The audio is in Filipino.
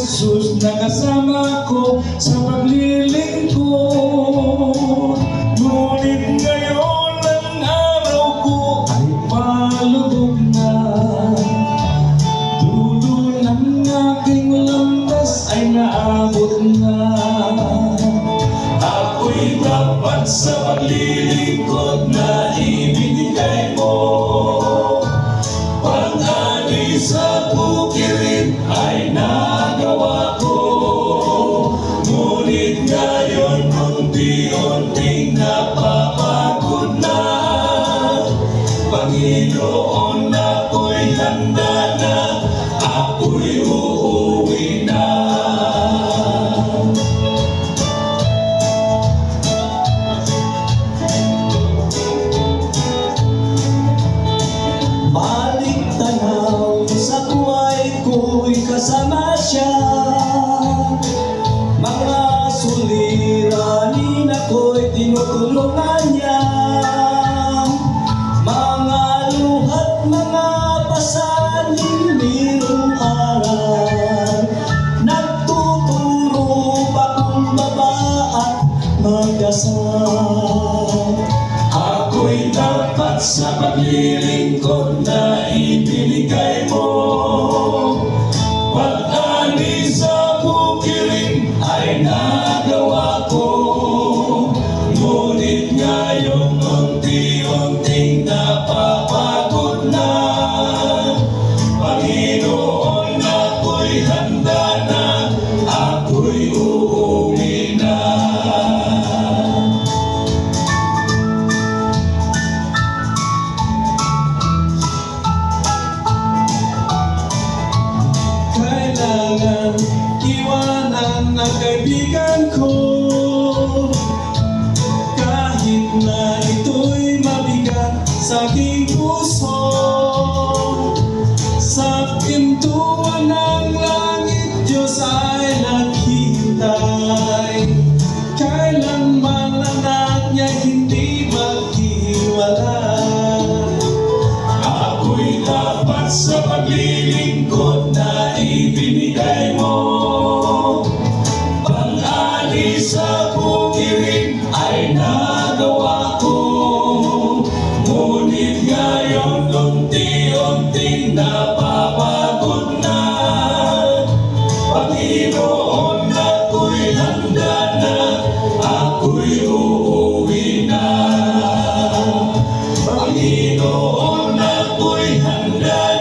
Jesus na kasama ko sa paglilingkod. Ngunit ngayon ang araw ko ay palubog na. Dulo ng aking landas ay naabot na. Ako'y dapat sa paglilingkod na ibinigay mo. Pag-ani sa bukirin ay nagawa ko. Ngunit ngayon unti-unting napapagod na. Panginoon, ako'y handa na, ako'y uuwi na. Balik tanaw sa buhay ko'y kasama siya. Mga suliranin ako'y tinutulungan niya. Mga luhat, mga pasanin, mayroong aral. Nagtuturo pakumbaba at magdasal. Ako'y dapat sa paglilingkod na ibinigay mo. Pag-ani sa bukirin ay nagawa ko. Ngunit ngayon unti-unting napapagod na. Panginoon, ako'y handa na, ako'y uuwi na. Kailangan iwanan ng kaibigan ko, kahit na ito'y mabigat sa aking puso. Sa pintuan ng langit, Diyos ay naghihintay. Kailanman anak niya hindi maghiwalay. Ako'y dapat sa paglilingkod na ibinigay mo. Pag-ani sa bukirin ay nagawa ko. Ngunit ngayon unti-unting napapagod na. Panginoon, ako'y handa na, ako'y uuwi na. Panginoon, ako'y handa